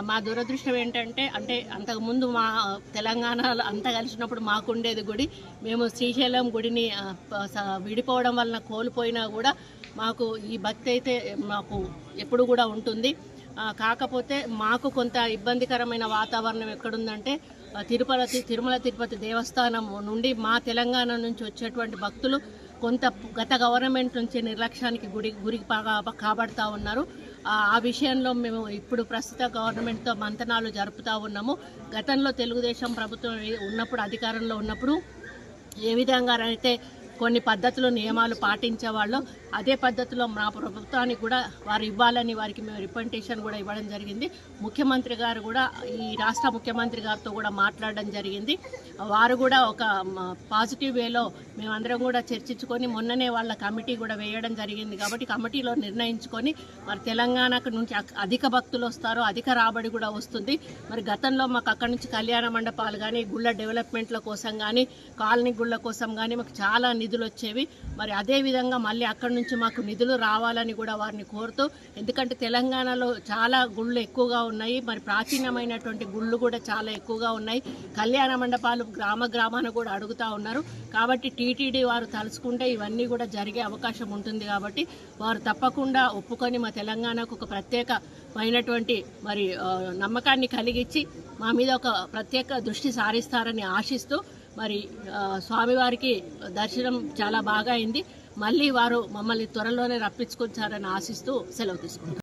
మా దురదృష్టం ఏంటంటే అంతకుముందు మా తెలంగాణలో అంతా కలిసినప్పుడు మాకుండేది గుడి. మేము శ్రీశైలం గుడిని విడిపోవడం వలన కోల్పోయినా కూడా మాకు ఈ భక్తి అయితే మాకు ఎప్పుడు కూడా ఉంటుంది. కాకపోతే మాకు కొంత ఇబ్బందికరమైన వాతావరణం ఎక్కడుందంటే తిరుమల తిరుపతి దేవస్థానం నుండి మా తెలంగాణ నుంచి వచ్చేటువంటి భక్తులు కొంత గత గవర్నమెంట్ నుంచి నిర్లక్ష్యానికి గురి కాబడతా ఉన్నారు. ఆ విషయంలో మేము ఇప్పుడు ప్రస్తుత గవర్నమెంట్తో మంతనాలు జరుపుతూ ఉన్నాము. గతంలో తెలుగుదేశం ప్రభుత్వం ఉన్నప్పుడు అధికారంలో ఉన్నప్పుడు ఏ విధంగా అయితే కొన్ని పద్ధతులు నియమాలు పాటించేవాళ్ళు అదే పద్ధతిలో మా ప్రభుత్వానికి కూడా వారు ఇవ్వాలని వారికి మేము రిప్రజెంటేషన్ కూడా ఇవ్వడం జరిగింది. ముఖ్యమంత్రి గారు కూడా ఈ రాష్ట్ర ముఖ్యమంత్రి గారితో కూడా మాట్లాడడం జరిగింది. వారు కూడా ఒక పాజిటివ్ వేలో మేమందరం కూడా చర్చించుకొని మొన్ననే వాళ్ళ కమిటీ కూడా వేయడం జరిగింది. కాబట్టి కమిటీలో నిర్ణయించుకొని మరి తెలంగాణకు నుంచి అధిక భక్తులు వస్తారు, అధిక రాబడి కూడా వస్తుంది. మరి గతంలో మాకు అక్కడి నుంచి కళ్యాణ మండపాలు కానీ గుళ్ళ డెవలప్మెంట్ల కోసం కానీ కాలనీ గుళ్ళ కోసం కానీ మాకు చాలా నిధులు వచ్చేవి. మరి అదేవిధంగా మళ్ళీ అక్కడి నుంచి మాకు నిధులు రావాలని కూడా వారిని కోరుతూ, ఎందుకంటే తెలంగాణలో చాలా గుళ్ళు ఎక్కువగా ఉన్నాయి, మరి ప్రాచీనమైనటువంటి గుళ్ళు కూడా చాలా ఎక్కువగా ఉన్నాయి. కళ్యాణ మండపాలు గ్రామాన కూడా అడుగుతూ ఉన్నారు. కాబట్టి టీటీడీ వారు తలుచుకుంటే ఇవన్నీ కూడా జరిగే అవకాశం ఉంటుంది. కాబట్టి వారు తప్పకుండా ఒప్పుకొని మా తెలంగాణకు ఒక ప్రత్యేకమైనటువంటి మరి నమ్మకాన్ని కలిగించి మా మీద ఒక ప్రత్యేక దృష్టి సారిస్తారని ఆశిస్తూ మరి స్వామివారికి దర్శనం చాలా బాగా అయింది. మళ్ళీ వారు మమ్మల్ని త్వరలోనే రప్పించుకొచ్చారని ఆశిస్తూ సెలవు తీసుకుంటారు.